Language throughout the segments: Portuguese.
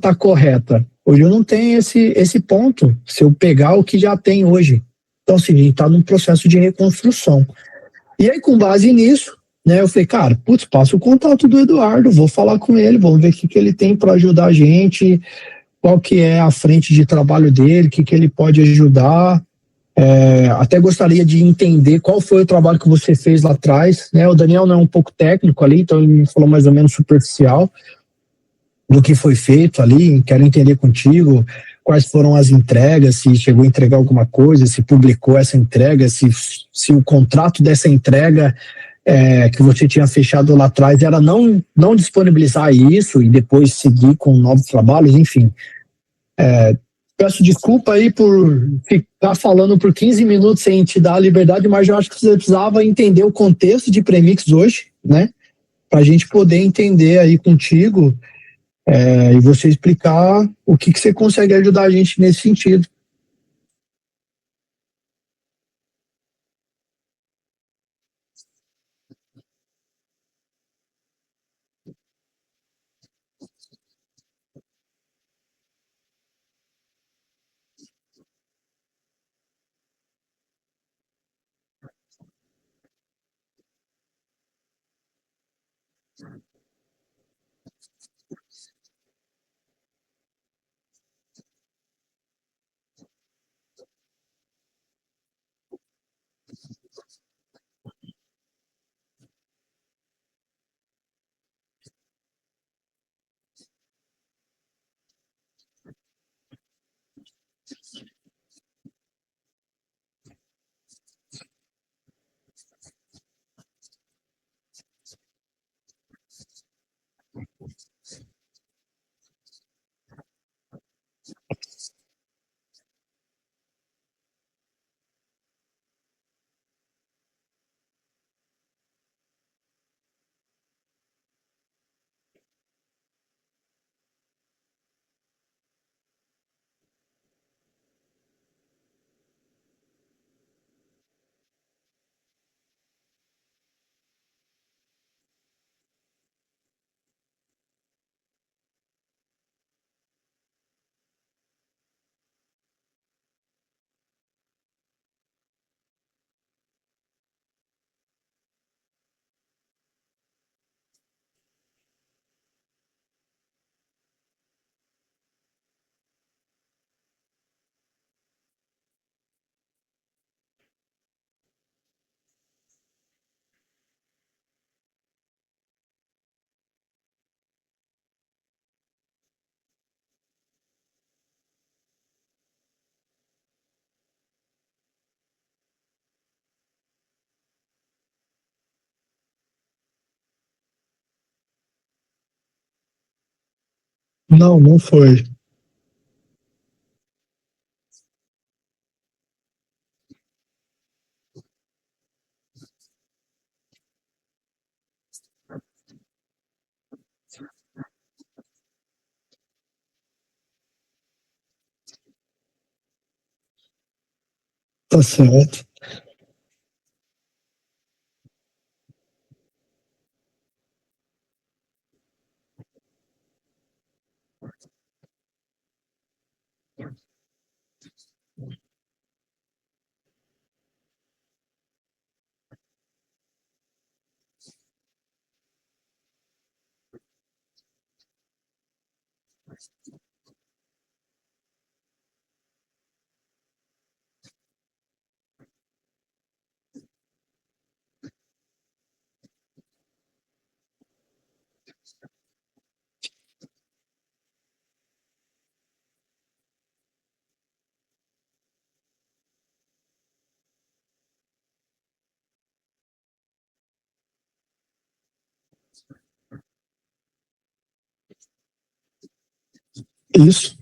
está correta. Hoje eu não tenho esse ponto, se eu pegar o que já tem hoje. Então, assim, a gente está num processo de reconstrução. E aí, com base nisso, né, eu falei, cara, putz, passa o contato do Eduardo, vou falar com ele, vamos ver o que ele tem para ajudar a gente, qual que é a frente de trabalho dele, o que ele pode ajudar. Até gostaria de entender qual foi o trabalho que você fez lá atrás, né? O Daniel não é um pouco técnico ali, então ele me falou mais ou menos superficial do que foi feito ali. Quero entender contigo quais foram as entregas, se chegou a entregar alguma coisa, se publicou essa entrega, se o contrato dessa entrega que você tinha fechado lá atrás era não disponibilizar isso e depois seguir com novos trabalhos, enfim. Peço desculpa aí por ficar falando por 15 minutos sem te dar a liberdade, mas eu acho que você precisava entender o contexto de Premix hoje, né? Para a gente poder entender aí contigo e você explicar o que você consegue ajudar a gente nesse sentido. Não, não foi. Tá certo. Isso.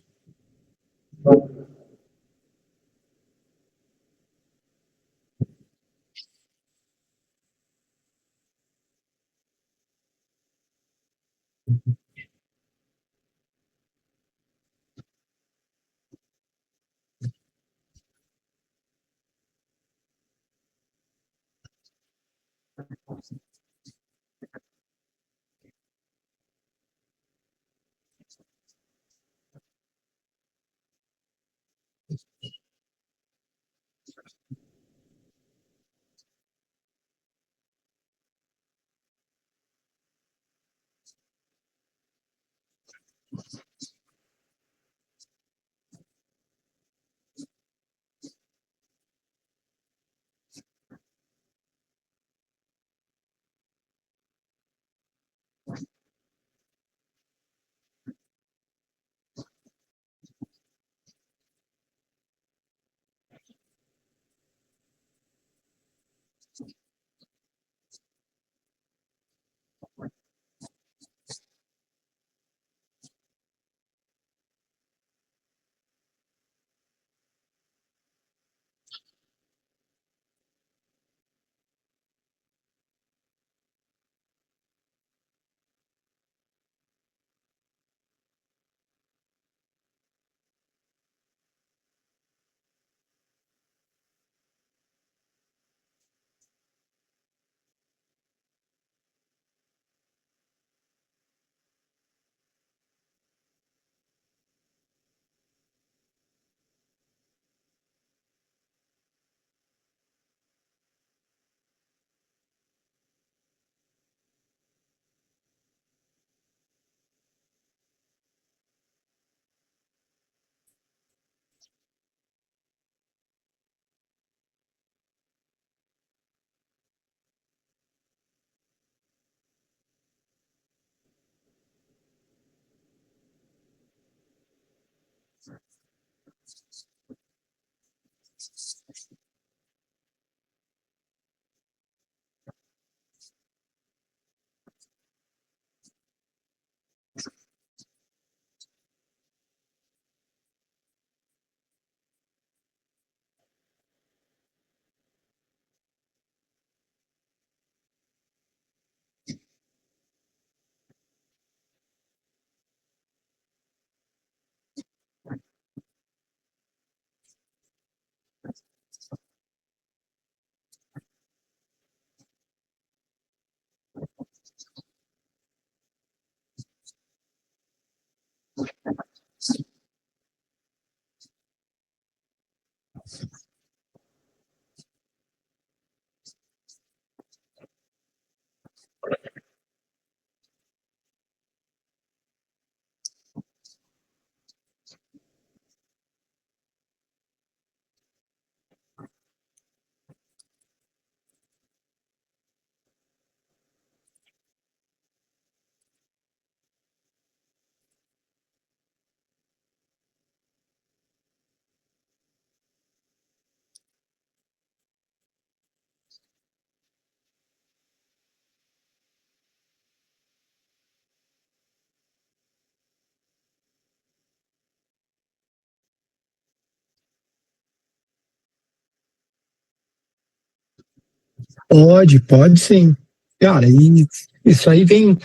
Pode sim. Cara, e isso aí vem.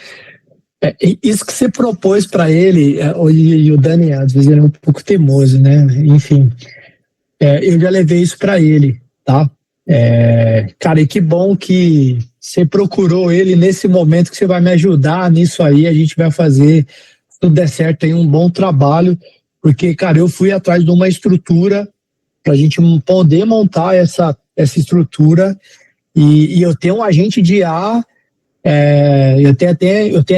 Isso que você propôs para ele, e o Dani, às vezes, ele é um pouco teimoso, né? Enfim, eu já levei isso para ele, tá? Cara, e que bom que você procurou ele nesse momento que você vai me ajudar nisso aí. A gente vai fazer, se tudo der certo, aí um bom trabalho, porque, cara, eu fui atrás de uma estrutura para a gente poder montar essa estrutura e eu tenho um agente de IA. Eu tenho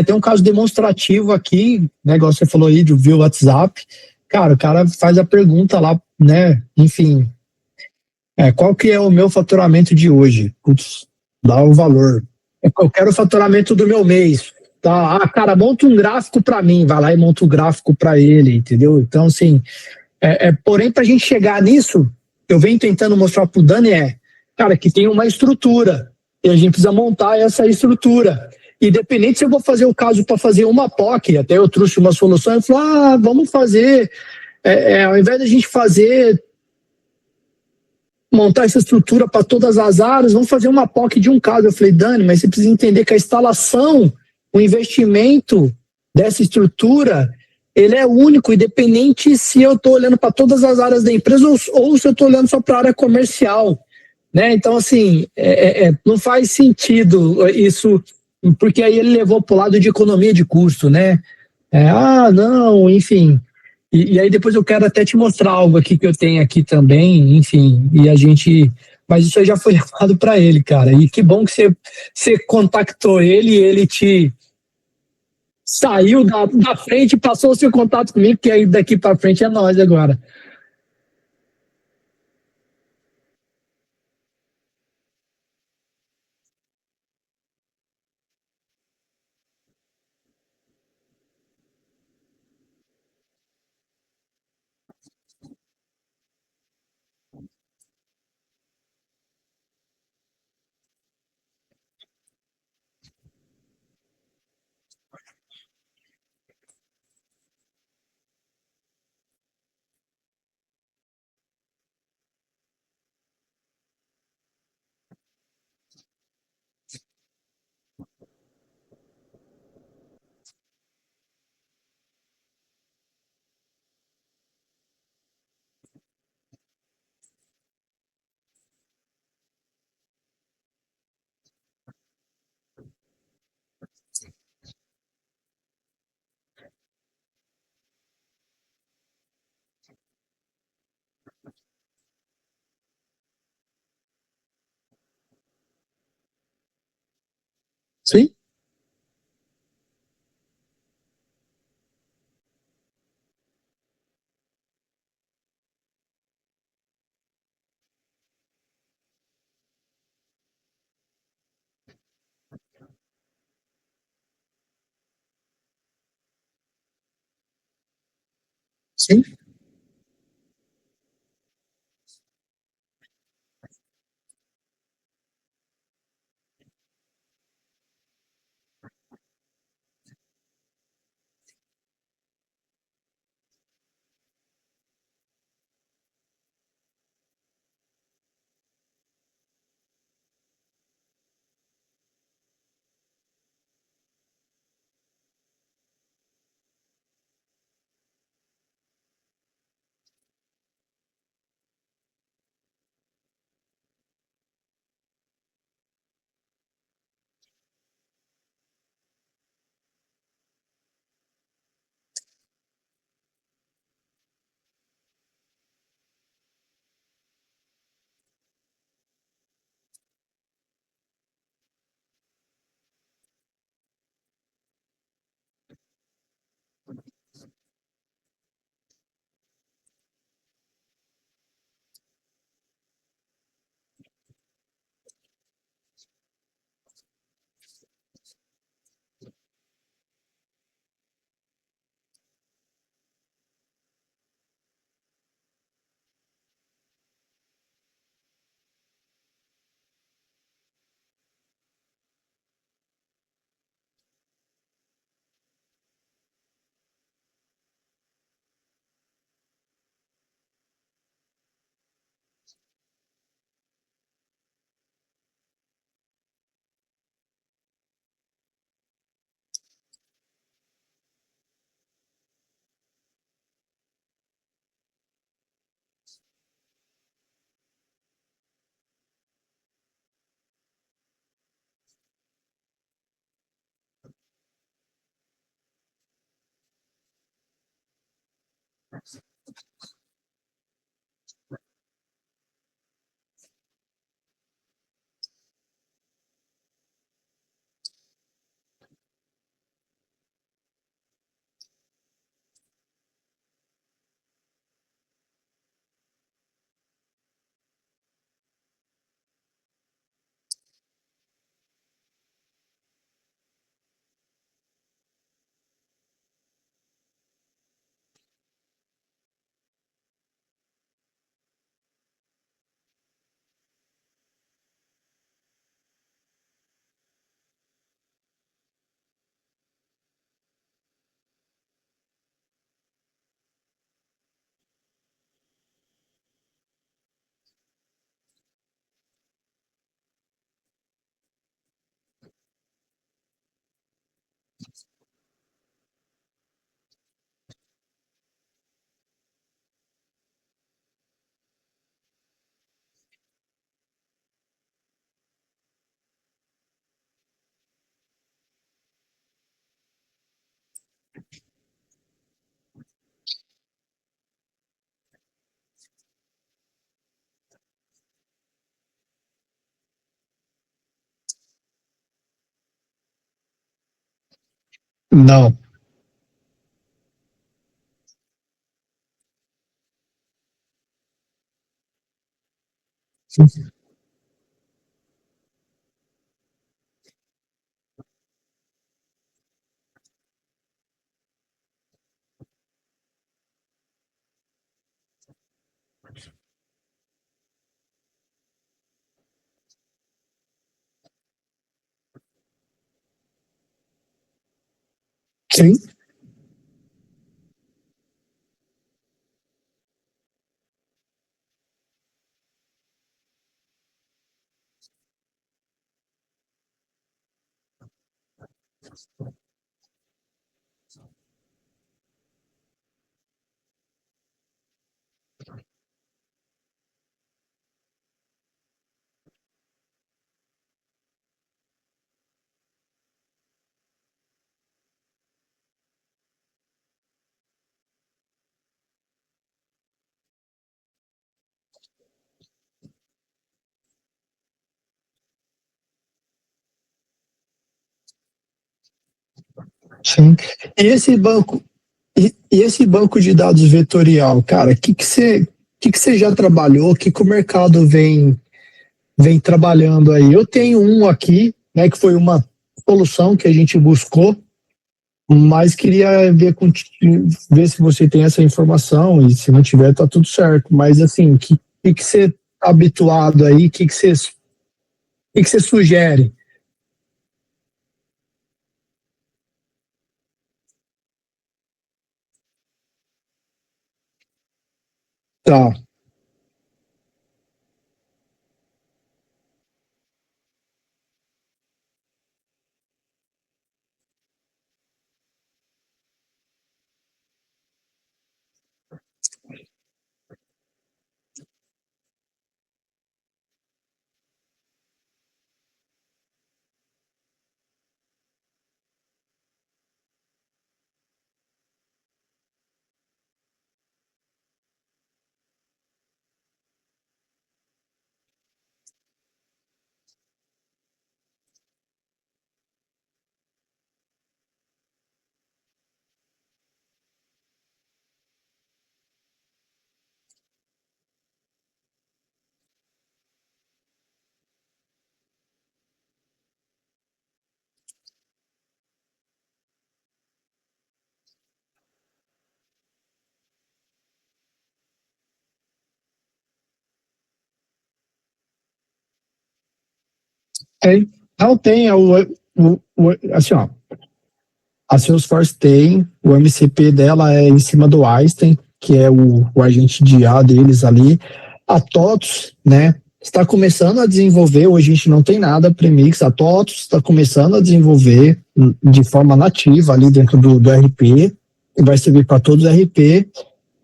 até um caso demonstrativo aqui, né, igual você falou aí, de via WhatsApp. Cara, o cara faz a pergunta lá, né? Enfim, qual que é o meu faturamento de hoje? Putz, dá o valor. Eu quero o faturamento do meu mês. Tá? Ah, cara, monta um gráfico para mim, vai lá e monta o um gráfico para ele, entendeu? Então, assim, porém, para a gente chegar nisso, eu venho tentando mostrar para o Dani cara, que tem uma estrutura e a gente precisa montar essa estrutura. Independente se eu vou fazer o caso para fazer uma POC, até eu trouxe uma solução e falou, vamos fazer, ao invés da gente montar essa estrutura para todas as áreas, vamos fazer uma POC de um caso. Eu falei, Dani, mas você precisa entender que a instalação, o investimento dessa estrutura, ele é único, independente se eu estou olhando para todas as áreas da empresa ou se eu estou olhando só para a área comercial. Né? Então, assim, não faz sentido isso, porque aí ele levou para o lado de economia de custo, né? Não, enfim. E aí depois eu quero até te mostrar algo aqui que eu tenho aqui também, enfim, e a gente. Mas isso aí já foi levado para ele, cara. E que bom que você contactou ele e ele te saiu da frente e passou o seu contato comigo, que aí daqui para frente é nós agora. Sim, sim. Não. Sim, sim. E esse banco, e esse banco de dados vetorial, cara, o que que você já trabalhou? O que o mercado vem trabalhando aí? Eu tenho um aqui, né, que foi uma solução que a gente buscou, mas queria ver se você tem essa informação e se não tiver, tá tudo certo. Mas assim, o que você tá habituado aí? O que que você sugere? Tá, tem. Não tem, assim, ó, a Salesforce tem, o MCP dela é em cima do Einstein, que é o agente de IA deles ali. A TOTUS, né, está começando a desenvolver, hoje a gente não tem nada premix, a TOTUS está começando a desenvolver de forma nativa ali dentro do RP, e vai servir para todos os RP,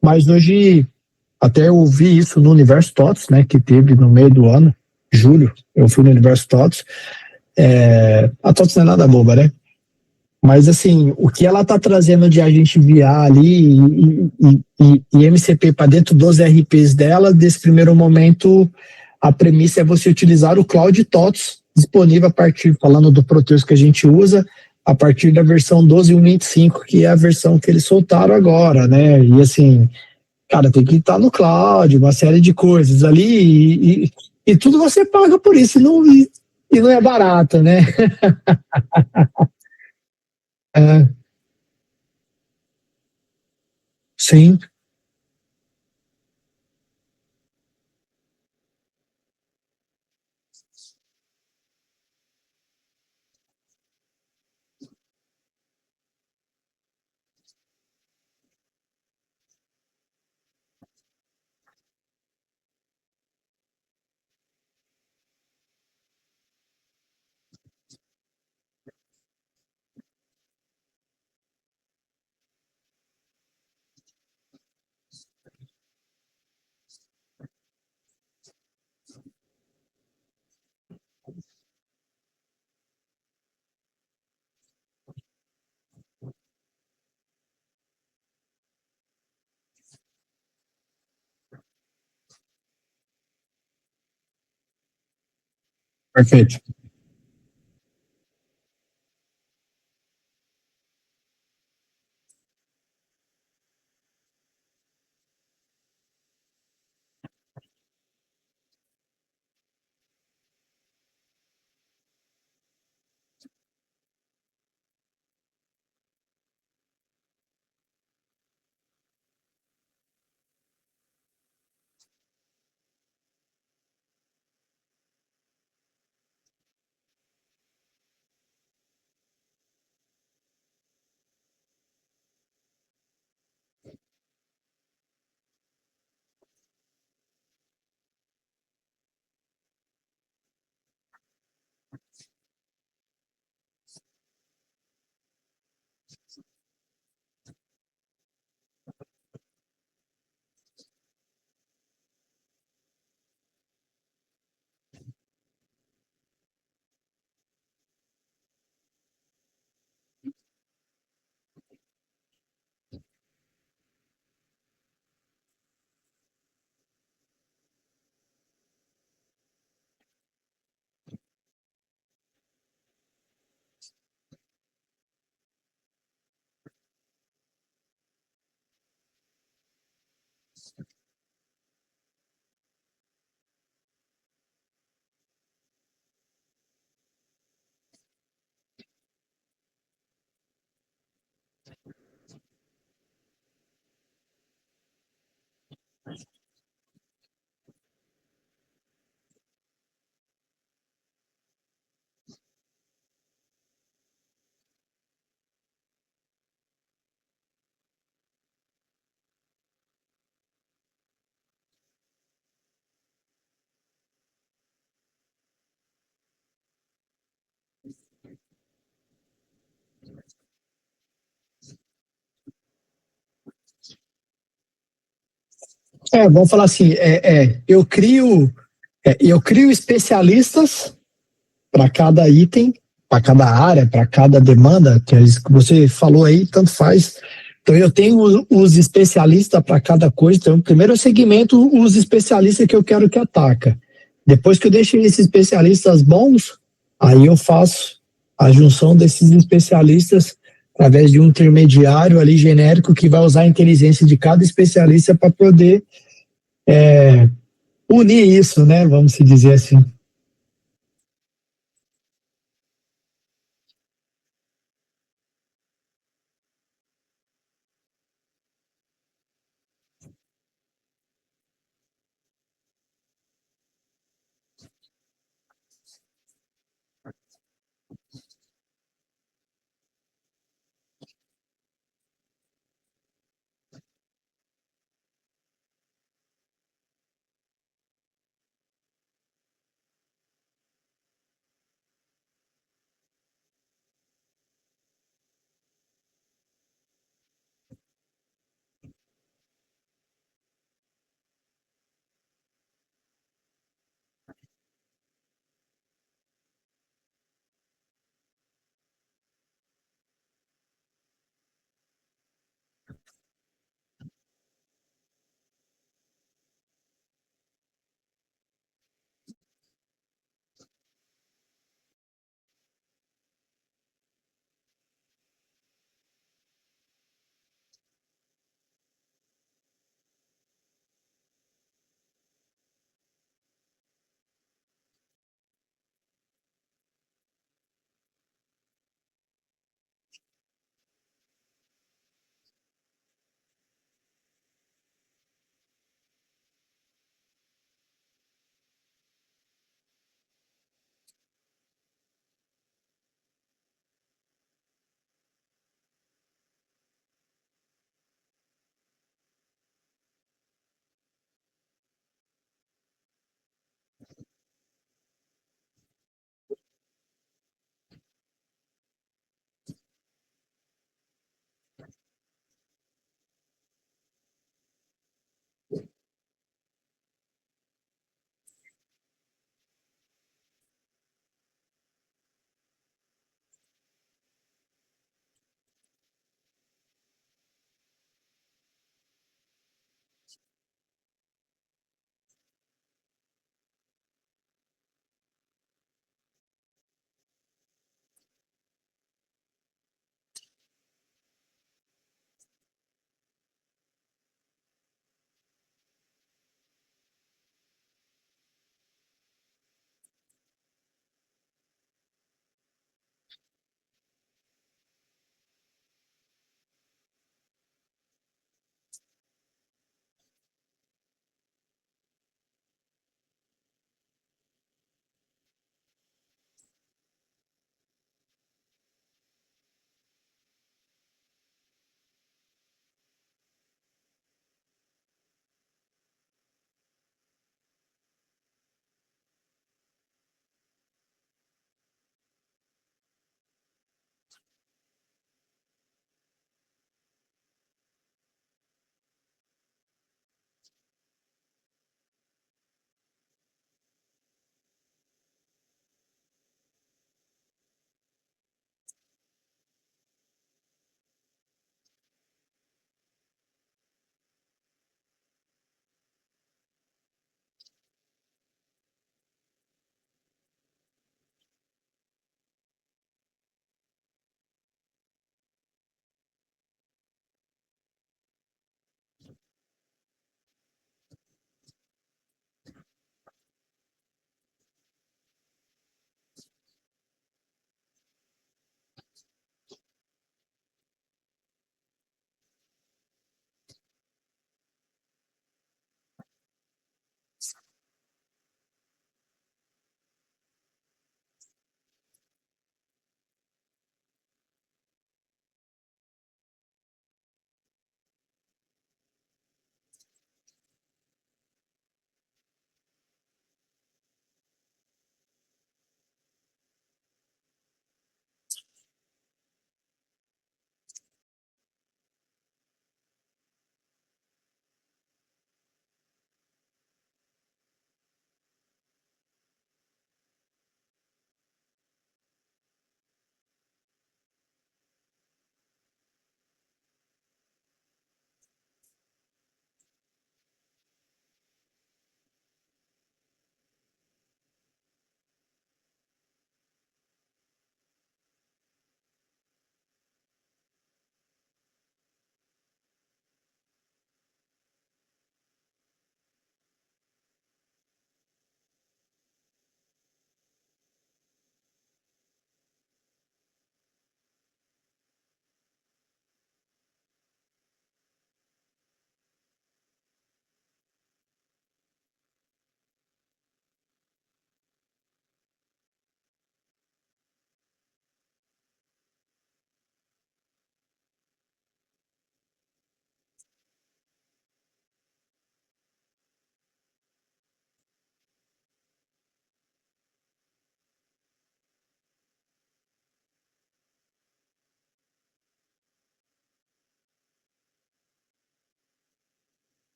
mas hoje, até eu ouvi isso no Universo TOTUS, né, que teve no meio do ano, julho, eu fui no Universo TOTUS, a TOTUS não é nada boba, né? Mas, assim, o que ela está trazendo de agente VA ali e MCP para dentro dos RPs dela, desse primeiro momento, a premissa é você utilizar o Cloud TOTS disponível a partir, falando do Proteus que a gente usa, a partir da versão 12.1.25, que é a versão que eles soltaram agora, né? E, assim, cara, tem que estar no cloud, uma série de coisas ali, e tudo você paga por isso, e não é barato, né? É, sim, perfeito. Vamos falar assim, eu crio especialistas para cada item, para cada área, para cada demanda, que é isso que você falou aí, tanto faz. Então, eu tenho os especialistas para cada coisa. Então, primeiro eu segmento os especialistas que eu quero que ataca. Depois que eu deixo esses especialistas bons, aí eu faço a junção desses especialistas através de um intermediário ali genérico que vai usar a inteligência de cada especialista para poder unir isso, né? Vamos se dizer assim.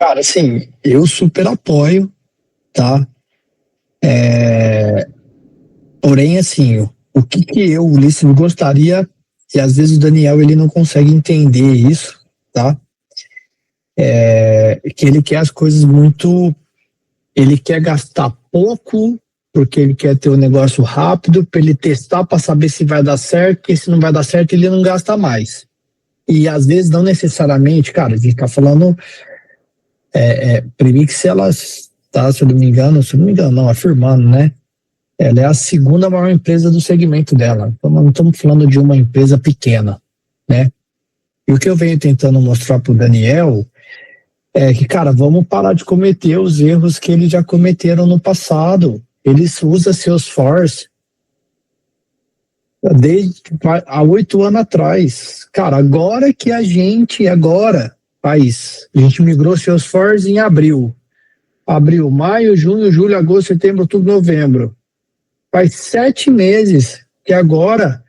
Cara, assim, eu super apoio, tá? Porém, assim, o que que eu, Ulisses, gostaria, e às vezes o Daniel ele não consegue entender isso, tá? Que ele quer as coisas muito, ele quer gastar pouco, porque ele quer ter o negócio rápido, para ele testar para saber se vai dar certo, porque se não vai dar certo ele não gasta mais. E às vezes não necessariamente, cara, a gente tá falando Premix, elas, tá, se eu não me engano, não, afirmando, né? Ela é a segunda maior empresa do segmento dela. Então, não estamos falando de uma empresa pequena, né? E o que eu venho tentando mostrar para o Daniel é que, cara, vamos parar de cometer os erros que eles já cometeram no passado. Eles usam Salesforce desde há 8 anos atrás. Cara, a gente migrou Salesforce em abril. Abril, maio, junho, julho, agosto, setembro, outubro, novembro. Faz 7 meses que agora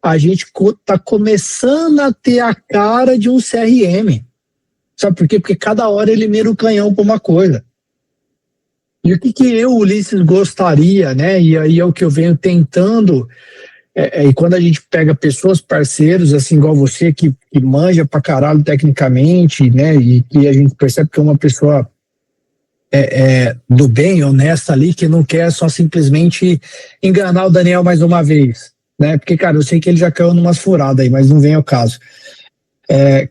a gente está começando a ter a cara de um CRM. Sabe por quê? Porque cada hora ele mira o canhão para uma coisa. E o que que eu, Ulisses, gostaria, né? E aí é o que eu venho tentando. E quando a gente pega pessoas, parceiros, assim, igual você, que manja pra caralho tecnicamente, né? E que a gente percebe que é uma pessoa do bem, honesta ali, que não quer só simplesmente enganar o Daniel mais uma vez, né? Porque, cara, eu sei que ele já caiu numas furadas aí, mas não vem ao caso.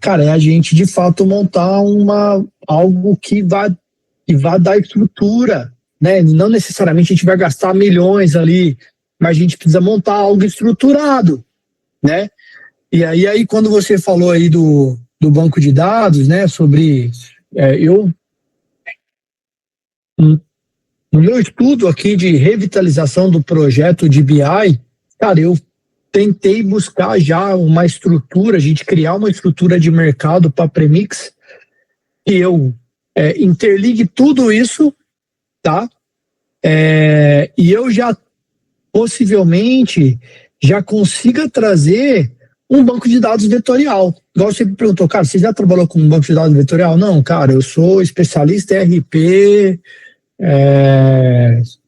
Cara, é a gente de fato montar algo que vai dar estrutura, né? Não necessariamente a gente vai gastar milhões ali, mas a gente precisa montar algo estruturado, né? E aí quando você falou aí do banco de dados, né? Sobre eu no meu estudo aqui de revitalização do projeto de BI, cara, eu tentei buscar já uma estrutura, a gente criar uma estrutura de mercado para a Premix, que eu interligue tudo isso, tá? E eu já possivelmente já consiga trazer um banco de dados vetorial. Igual você me perguntou, cara, você já trabalhou com um banco de dados vetorial? Não, cara, eu sou especialista em RP,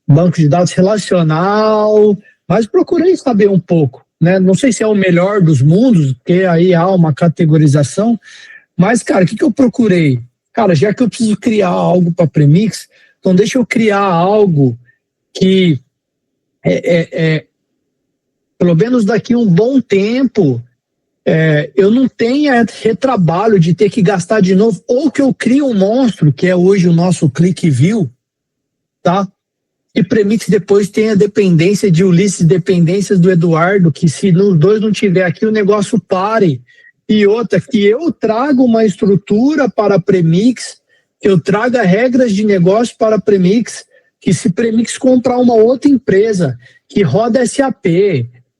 banco de dados relacional, mas procurei saber um pouco, né? Não sei se é o melhor dos mundos, porque aí há uma categorização, Mas, cara, o que eu procurei? Cara, já que eu preciso criar algo para Premix, então deixa eu criar algo que, pelo menos daqui a um bom tempo, eu não tenha retrabalho de ter que gastar de novo, ou que eu crie um monstro, que é hoje o nosso ClickView, tá? E Premix depois tem a dependência de Ulisses, dependências do Eduardo, que se os dois não tiver aqui, o negócio pare. E outra, que eu trago uma estrutura para a Premix, que eu traga regras de negócio para a Premix, que se Premix comprar uma outra empresa que roda SAP,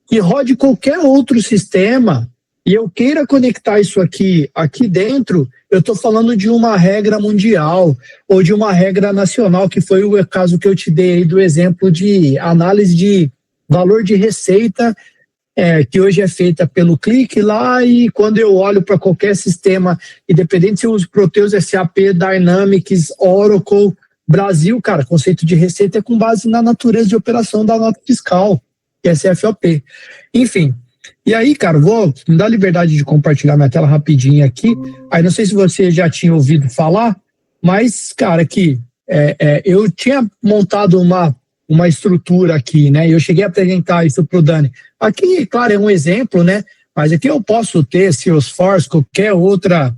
que rode qualquer outro sistema, e eu queira conectar isso aqui dentro, eu estou falando de uma regra mundial ou de uma regra nacional, que foi o caso que eu te dei aí do exemplo de análise de valor de receita, que hoje é feita pelo Clique lá, e quando eu olho para qualquer sistema, independente se eu uso Proteus, SAP, Dynamics, Oracle, Brasil, cara, conceito de receita é com base na natureza de operação da nota fiscal, que é CFOP. Enfim. E aí, cara, vou me dar a liberdade de compartilhar minha tela rapidinho aqui. Aí não sei se você já tinha ouvido falar, mas, cara, aqui, eu tinha montado uma estrutura aqui, né? Eu cheguei a apresentar isso para o Dani. Aqui, claro, é um exemplo, né? Mas aqui eu posso ter Salesforce, qualquer outro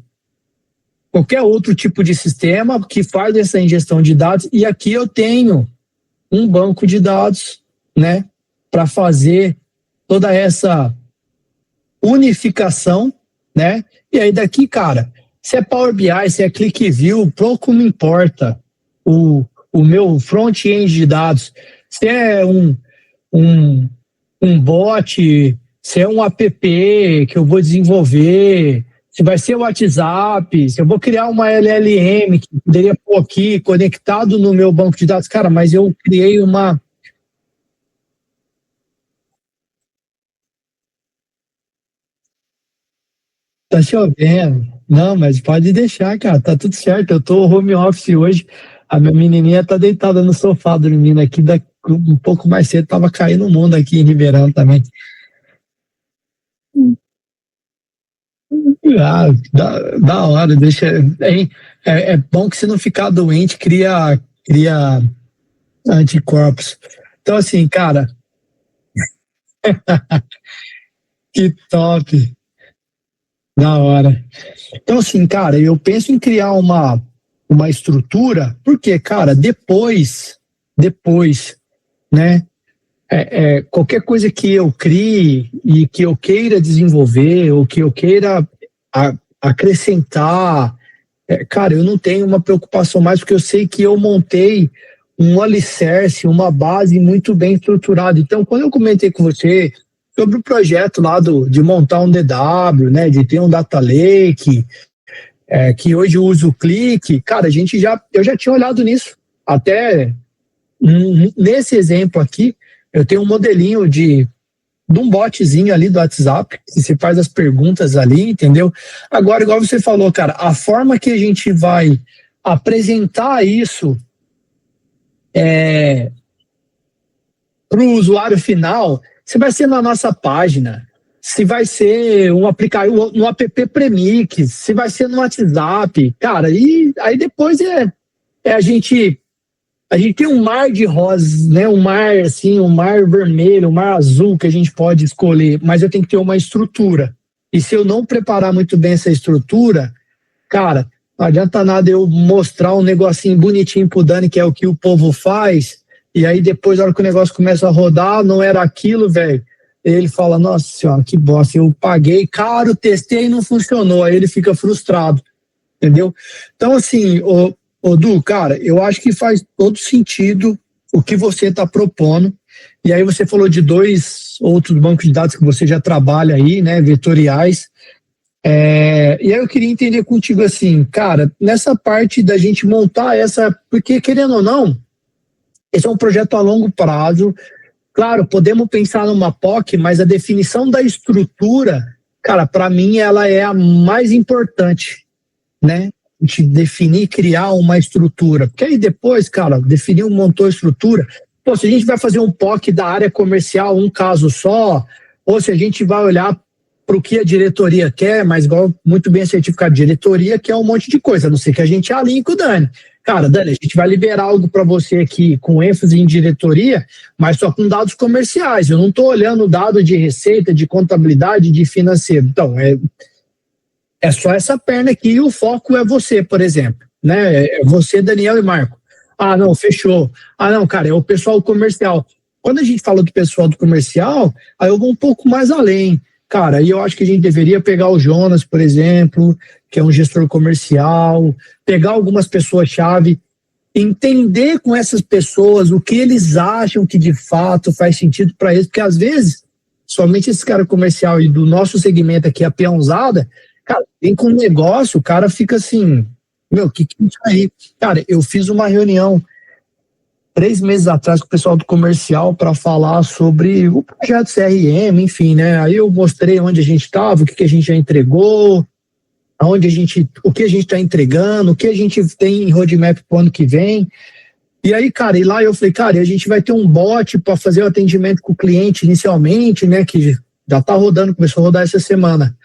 tipo de sistema que faz essa ingestão de dados. E aqui eu tenho um banco de dados, né? Para fazer toda essa unificação, né? E aí daqui, cara, se é Power BI, se é ClickView, pouco me importa o meu front-end de dados, se é um bot, se é um app que eu vou desenvolver, se vai ser o WhatsApp, se eu vou criar uma LLM que poderia pôr aqui conectado no meu banco de dados, cara, mas eu criei uma... Tá chovendo. Não, mas pode deixar, cara. Tá tudo certo. Eu tô home office hoje. A minha menininha tá deitada no sofá dormindo aqui. Um pouco mais cedo tava caindo o mundo aqui em Ribeirão também. Ah, da hora. Deixa. É bom que se não ficar doente, cria anticorpos. Então, assim, cara, que top. Da hora. Então, assim, cara, eu penso em criar uma estrutura, porque, cara, depois, né, qualquer coisa que eu crie e que eu queira desenvolver ou que eu queira acrescentar, cara, eu não tenho uma preocupação mais, porque eu sei que eu montei um alicerce, uma base muito bem estruturada. Então, quando eu comentei com você sobre o projeto lá de montar um DW, né, de ter um data lake, que hoje eu uso o Clique, cara, eu já tinha olhado nisso. Até nesse exemplo aqui, eu tenho um modelinho de um botzinho ali do WhatsApp, que se faz as perguntas ali, entendeu? Agora, igual você falou, cara, a forma que a gente vai apresentar isso para o usuário final, se vai ser na nossa página, se vai ser um aplicativo, no app Premix, se vai ser no WhatsApp, cara, e aí depois a gente tem um mar de rosas, né? Um mar assim, um mar vermelho, um mar azul que a gente pode escolher, mas eu tenho que ter uma estrutura. E se eu não preparar muito bem essa estrutura, cara, não adianta nada eu mostrar um negocinho bonitinho pro Dani, que é o que o povo faz, e aí depois, na hora que o negócio começa a rodar, não era aquilo, velho. Ele fala, nossa senhora, que bosta, eu paguei caro, testei e não funcionou. Aí ele fica frustrado, entendeu? Então, assim, ô Du, cara, eu acho que faz todo sentido o que você está propondo. E aí você falou de 2 outros bancos de dados que você já trabalha aí, né, vetoriais. E aí eu queria entender contigo assim, cara, nessa parte da gente montar porque querendo ou não, esse é um projeto a longo prazo. Claro, podemos pensar numa POC, mas a definição da estrutura, cara, para mim ela é a mais importante, né? A gente definir, criar uma estrutura. Porque aí depois, cara, definir montou a estrutura. Pô, se a gente vai fazer um POC da área comercial, um caso só, ou se a gente vai olhar para o que a diretoria quer, mas igual muito bem certificado, a diretoria quer um monte de coisa, a não ser que a gente alinhe com o Dani. Cara, Dani, a gente vai liberar algo para você aqui com ênfase em diretoria, mas só com dados comerciais. Eu não estou olhando dado de receita, de contabilidade, de financeiro. Então, é só essa perna aqui e o foco é você, por exemplo. Né? É você, Daniel e Marco. Ah, não, fechou. Ah, não, cara, é o pessoal comercial. Quando a gente fala do pessoal do comercial, aí eu vou um pouco mais além. Cara, aí eu acho que a gente deveria pegar o Jonas, por exemplo, que é um gestor comercial, pegar algumas pessoas-chave, entender com essas pessoas o que eles acham que de fato faz sentido para eles, porque às vezes, somente esse cara comercial e do nosso segmento aqui, a peãozada, cara, vem com um negócio, o cara fica assim, meu, que é isso aí? Cara, eu fiz uma reunião 3 meses atrás com o pessoal do comercial para falar sobre o projeto CRM, enfim, né? Aí eu mostrei onde a gente estava, o que a gente já entregou, aonde a gente, o que a gente está entregando, o que a gente tem em roadmap para o ano que vem. E aí, cara, e lá eu falei, cara, a gente vai ter um bot para fazer o atendimento com o cliente inicialmente, né? Que já está rodando, começou a rodar essa semana.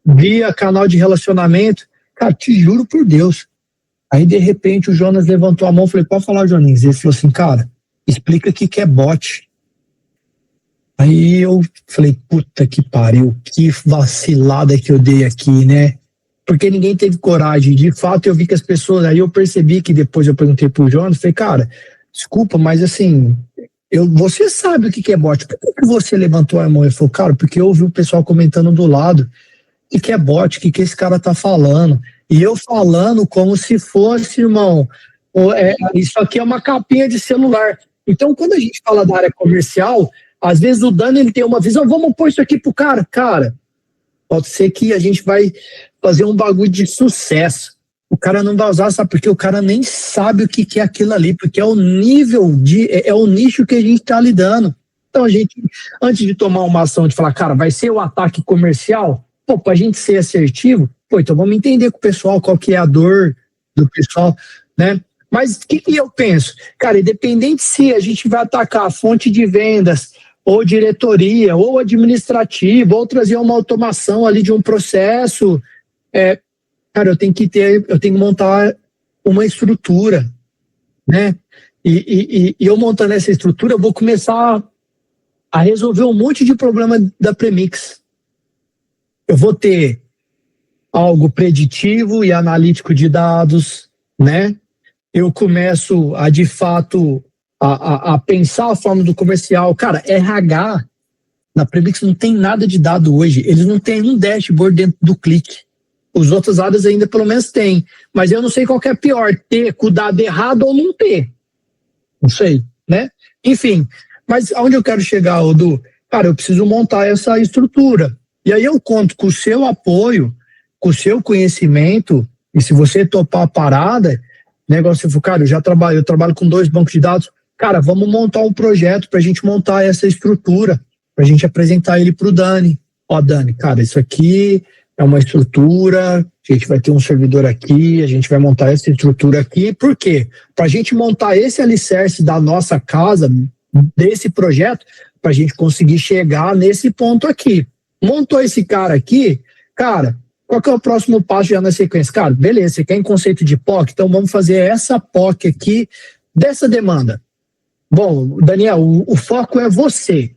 Via canal de relacionamento. Cara, te juro por Deus. Aí, de repente, o Jonas levantou a mão e falei, pode falar, Joninhos. Ele falou assim, cara, explica o que é bot. Aí eu falei, puta que pariu, que vacilada que eu dei aqui, né? Porque ninguém teve coragem. De fato, eu vi que as pessoas. Aí eu percebi que depois eu perguntei pro Jonas, falei, cara, desculpa, mas assim, você sabe o que é bot. Por que você levantou a mão? Ele falou, cara, porque eu ouvi o pessoal comentando do lado. O que é bot? O que esse cara tá falando? E eu falando como se fosse, irmão, isso aqui é uma capinha de celular. Então, quando a gente fala da área comercial, às vezes o Dani ele tem uma visão, vamos pôr isso aqui pro cara. Cara, pode ser que a gente vai fazer um bagulho de sucesso. O cara não vai usar, sabe? Porque o cara nem sabe o que é aquilo ali, porque é o nível é o nicho que a gente está lidando. Então a gente, antes de tomar uma ação de falar, cara, vai ser o ataque comercial, pô, pra gente ser assertivo, pô, então vamos entender com o pessoal qual que é a dor do pessoal, né? Mas o que eu penso? Cara, independente se a gente vai atacar a fonte de vendas, ou diretoria, ou administrativo, ou trazer uma automação ali de um processo, cara, eu tenho que montar uma estrutura, né? E eu montando essa estrutura, eu vou começar a resolver um monte de problema da Premix. Eu vou ter algo preditivo e analítico de dados, né? Eu começo a, de fato, a pensar a forma do comercial. Cara, RH, na Premix não tem nada de dado hoje. Eles não têm um dashboard dentro do clique. Os outras áreas ainda pelo menos têm. Mas eu não sei qual que é pior, ter com o dado errado ou não ter. Não sei, né? Enfim, mas aonde eu quero chegar, Odu? Cara, eu preciso montar essa estrutura. E aí eu conto com o seu apoio, com o seu conhecimento, e se você topar a parada, negócio, cara, eu trabalho com 2 bancos de dados, cara, vamos montar um projeto para a gente montar essa estrutura, para a gente apresentar ele para o Dani. Ó, Dani, cara, isso aqui é uma estrutura, a gente vai ter um servidor aqui, a gente vai montar essa estrutura aqui, por quê? Para a gente montar esse alicerce da nossa casa, desse projeto, para a gente conseguir chegar nesse ponto aqui. Montou esse cara aqui, cara, qual que é o próximo passo já na sequência? Cara, beleza, você quer em conceito de POC? Então vamos fazer essa POC aqui dessa demanda. Bom, Daniel, o foco é você.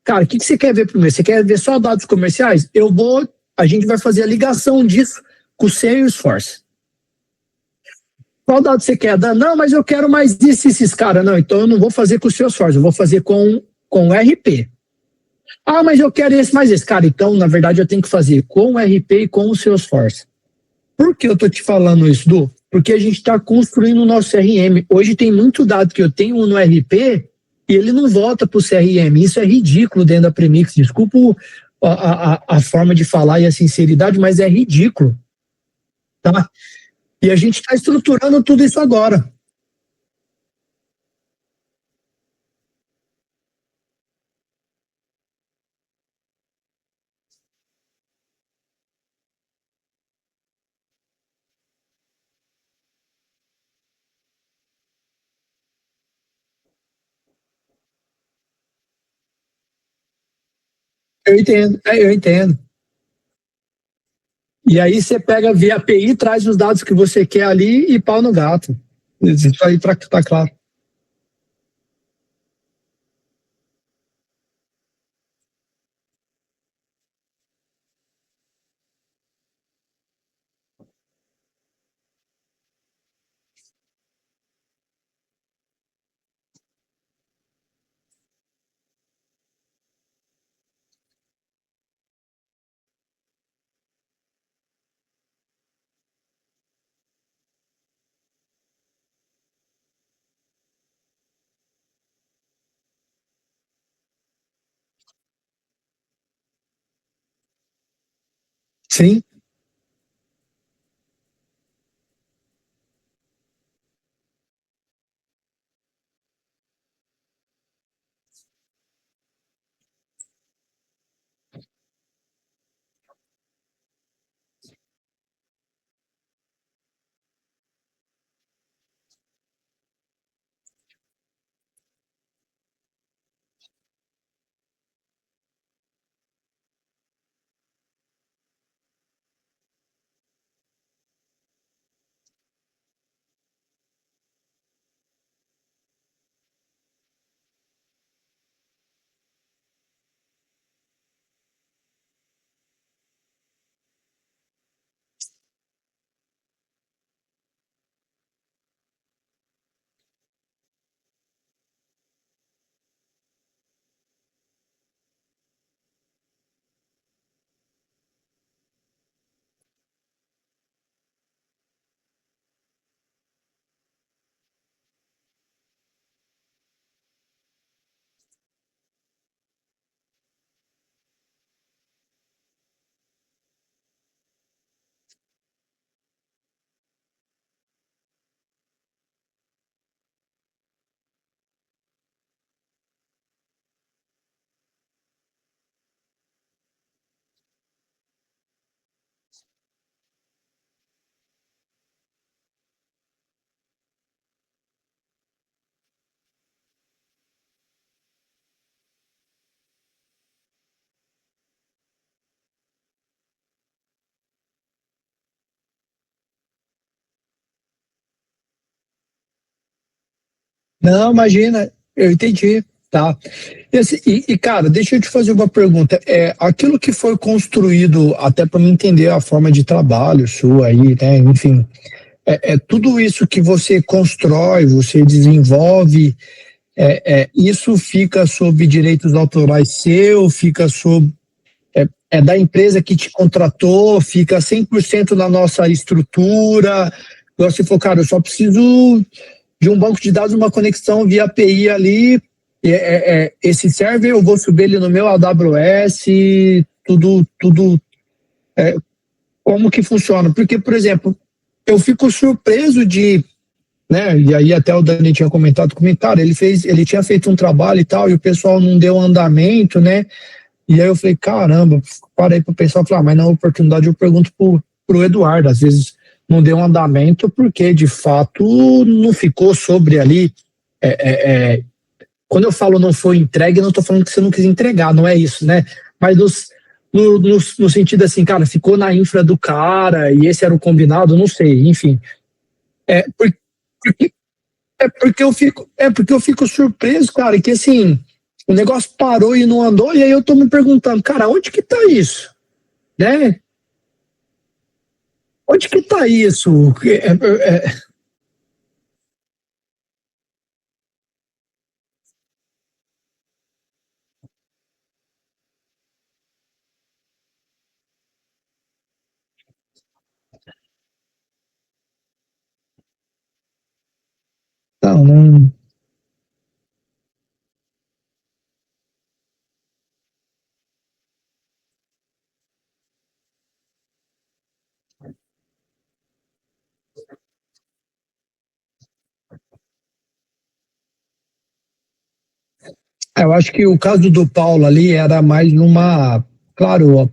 Cara, o que você quer ver primeiro? Você quer ver só dados comerciais? A gente vai fazer a ligação disso com o Salesforce. Qual dado você quer? Não, mas eu quero mais disso, esses caras. Não, então eu não vou fazer com o Salesforce, eu vou fazer com o RP. Ah, mas eu quero esse mais esse. Cara, então, na verdade, eu tenho que fazer com o RP e com o Salesforce. Por que eu tô te falando isso, Du? Porque a gente está construindo o nosso CRM. Hoje tem muito dado que eu tenho no RP e ele não volta para o CRM. Isso é ridículo dentro da Premix. Desculpa a forma de falar e a sinceridade, mas é ridículo. Tá? E a gente está estruturando tudo isso agora. Eu entendo, eu entendo. E aí você pega via API, traz os dados que você quer ali e pau no gato. Isso aí para que tá claro. Sim. Não, imagina, eu entendi, tá? Cara, deixa eu te fazer uma pergunta. Aquilo que foi construído, até para me entender a forma de trabalho sua aí, né? Enfim, tudo isso que você constrói, você desenvolve, isso fica sob direitos autorais seu, fica sob da empresa que te contratou, fica 100% na nossa estrutura. Você falou, cara, eu só preciso de um banco de dados, uma conexão via API ali. Esse server eu vou subir ele no meu AWS, tudo. Como que funciona? Porque, por exemplo, eu fico surpreso de, né? E aí até o Dani tinha comentado comigo, cara, ele tinha feito um trabalho e tal, e o pessoal não deu andamento, né? E aí eu falei, caramba, parei para pensar, falei, mas na oportunidade eu pergunto pro Eduardo, às vezes não deu um andamento porque de fato não ficou sobre ali. É, é, é, Quando eu falo não foi entregue, eu não estou falando que você não quis entregar, não é isso, né? Mas no sentido assim, cara, ficou na infra do cara e esse era o combinado, não sei, enfim. É porque, porque eu fico surpreso, cara, que assim, o negócio parou e não andou, e aí eu tô me perguntando, cara, onde que tá isso? Né? Onde que tá isso? Não, não. Eu acho que o caso do Paulo ali era mais uma. Claro,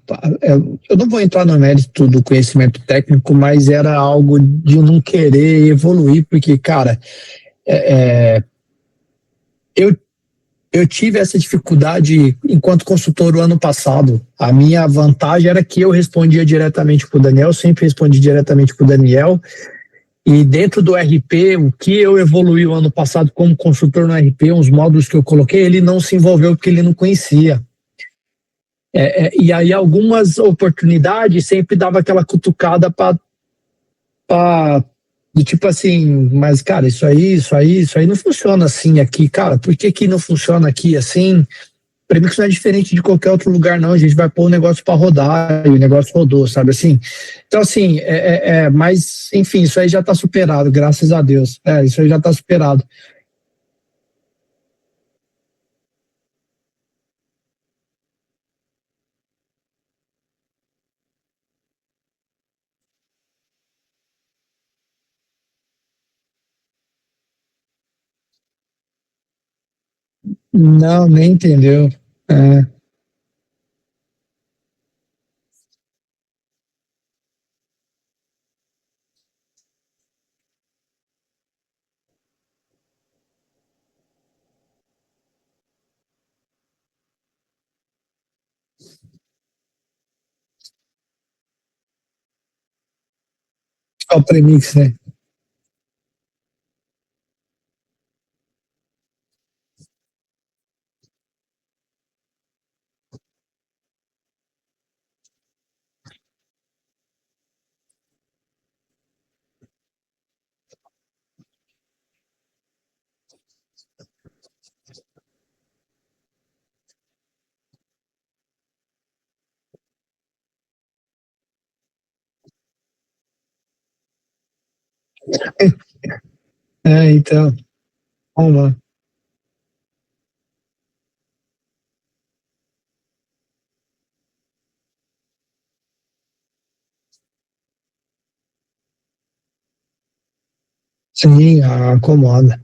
eu não vou entrar no mérito do conhecimento técnico, mas era algo de não querer evoluir, porque, cara, é, é, eu eu tive essa dificuldade enquanto consultor o ano passado. A minha vantagem era que eu respondia diretamente para o Daniel, sempre respondi diretamente para o Daniel. E dentro do RP, o que eu evoluí o ano passado como consultor no RP, uns módulos que eu coloquei, ele não se envolveu porque ele não conhecia. E aí algumas oportunidades sempre dava aquela cutucada para do tipo assim, mas cara, isso aí não funciona assim aqui, cara, por que que não funciona aqui assim? Para mim isso não é diferente de qualquer outro lugar não, a gente vai pôr o negócio para rodar e o negócio rodou, sabe assim? Então assim, mas enfim, isso aí já está superado, graças a Deus, isso aí já está superado. Não, nem entendeu. É, só o premix, né? Então, vamos lá. Sim, acomoda.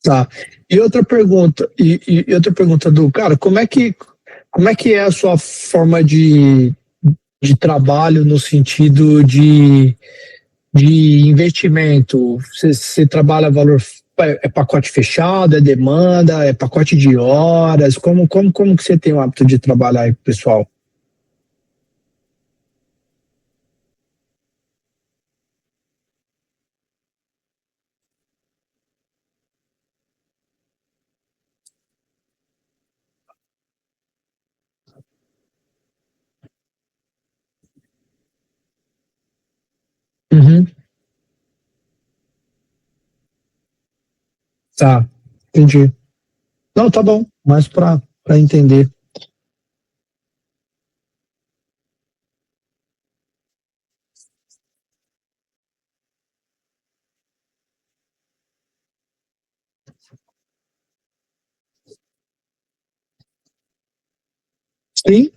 Tá. E outra pergunta, do cara, como é que é a sua forma de trabalho no sentido de investimento? Você trabalha valor, pacote fechado, é demanda, é pacote de horas? Como que você tem o hábito de trabalhar aí, pessoal? Uhum, tá, entendi. Não, tá bom, mas para entender. Sim,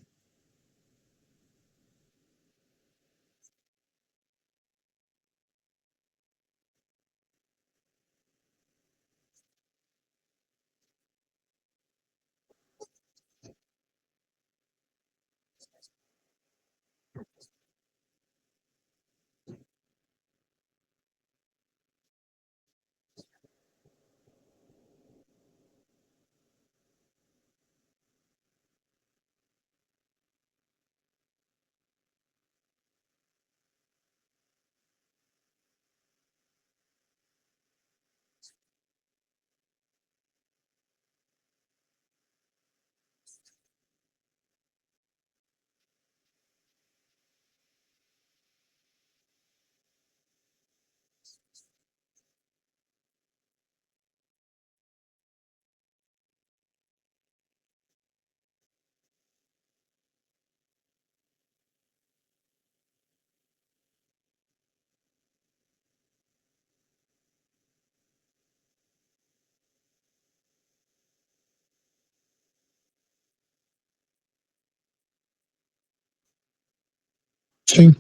sim,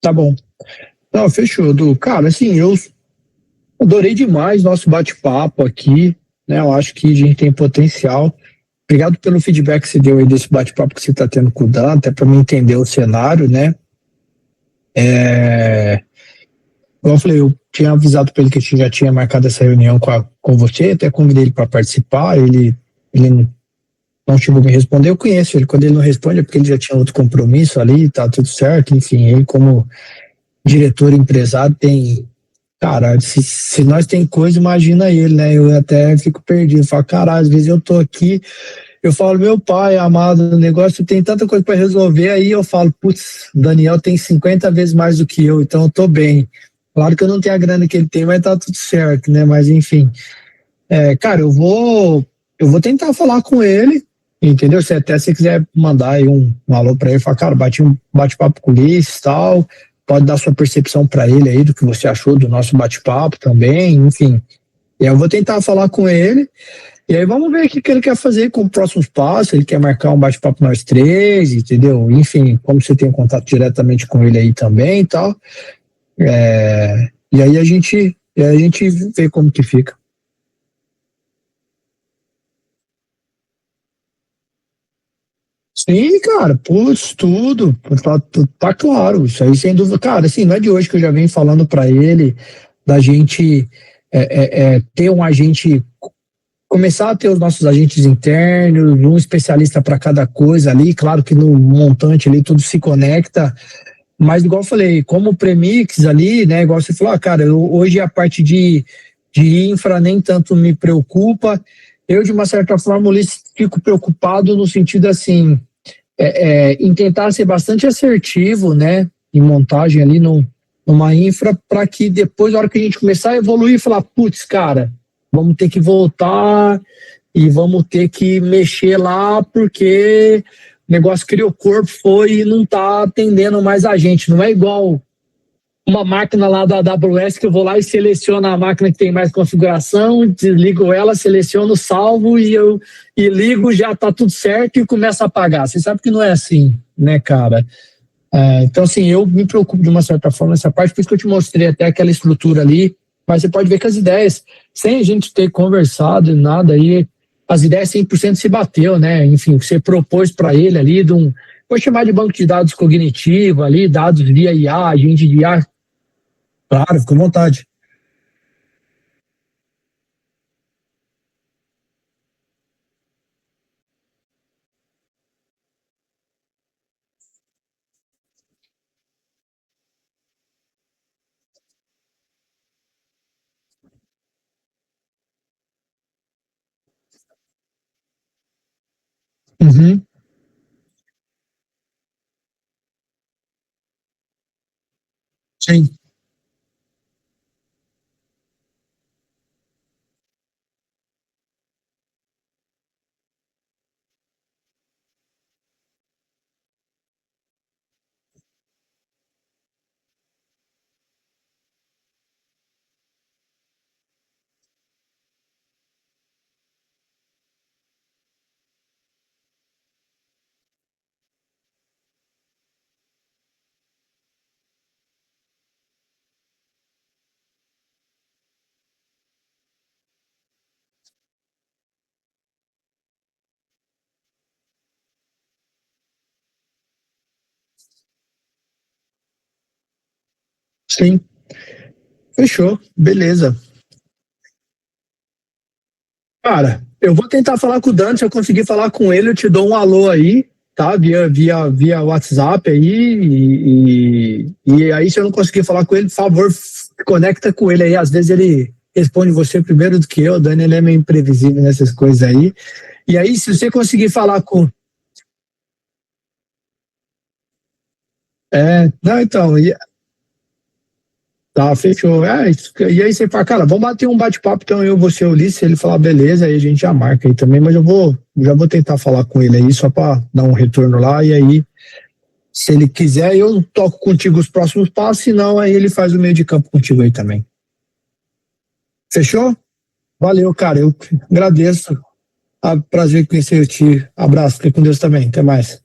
tá bom. Não, fechou, Du. Cara, assim, eu adorei demais nosso bate-papo aqui, né? Eu acho que a gente tem potencial. Obrigado pelo feedback que você deu aí desse bate-papo que você está tendo com o Dan, até para mim entender o cenário, né? Como eu falei, eu tinha avisado para ele que a gente já tinha marcado essa reunião com você, até convidei ele para participar, ele não chegou a me responder, eu conheço ele, quando ele não responde é porque ele já tinha outro compromisso ali, tá tudo certo, enfim, ele como diretor empresário tem, cara, se nós tem coisa, imagina ele, né, eu até fico perdido, falo, caralho, às vezes eu tô aqui, eu falo, meu pai amado, o negócio tem tanta coisa para resolver, aí eu falo, putz, Daniel tem 50 vezes mais do que eu, então eu tô bem. Claro que eu não tenho a grana que ele tem, mas tá tudo certo, né? Mas enfim, cara, eu vou tentar falar com ele, entendeu? Se até você quiser mandar aí um alô para ele, falar, cara, bate-papo com o Ulisses e tal, pode dar sua percepção para ele aí do que você achou do nosso bate-papo também, enfim. E aí eu vou tentar falar com ele. E aí vamos ver o que ele quer fazer com os próximos passos. Ele quer marcar um bate-papo nós três, entendeu? Enfim, como você tem contato diretamente com ele aí também e tal. E aí a gente vê como que fica. Sim, cara, putz, tudo, tá claro, isso aí sem dúvida, cara, assim, não é de hoje que eu já venho falando para ele da gente ter um agente, começar a ter os nossos agentes internos, um especialista para cada coisa ali, claro que no montante ali tudo se conecta, mas igual eu falei, como o premix ali, né, igual você falou, cara, hoje a parte de infra nem tanto me preocupa, eu de uma certa forma fico preocupado no sentido assim, em tentar ser bastante assertivo, né, em montagem ali numa infra, para que depois, na hora que a gente começar a evoluir, falar, putz, cara, vamos ter que voltar e vamos ter que mexer lá, porque o negócio criou corpo, foi e não está atendendo mais a gente. Não é igual uma máquina lá da AWS que eu vou lá e seleciono a máquina que tem mais configuração, desligo ela, seleciono, salvo e ligo, já está tudo certo e começa a apagar. Você sabe que não é assim, né, cara? Então, assim, eu me preocupo de uma certa forma nessa parte, por isso que eu te mostrei até aquela estrutura ali, mas você pode ver que as ideias, sem a gente ter conversado e nada aí, as ideias 100% se bateu, né? Enfim, você propôs para ele ali vou chamar de banco de dados cognitivo ali, dados via IA, agente de IA. Claro, fica à vontade. Uhum, sim, sim. Fechou, beleza. Cara, eu vou tentar falar com o Dante, se eu conseguir falar com ele, eu te dou um alô aí, tá? Via WhatsApp aí, e aí se eu não conseguir falar com ele, por favor, conecta com ele aí, às vezes ele responde você primeiro do que eu, o Dani ele é meio imprevisível nessas coisas aí. E aí, se você conseguir falar com. Não, então, tá, fechou. E aí você fala, cara, vamos bater um bate-papo, então eu, você, o Ulisses, se ele falar beleza, aí a gente já marca aí também, mas já vou tentar falar com ele aí, só para dar um retorno lá, e aí, se ele quiser, eu toco contigo os próximos passos, se não, aí ele faz o meio de campo contigo aí também. Fechou? Valeu, cara, eu agradeço. Prazer em conhecer te. Abraço, fique com Deus também, até mais.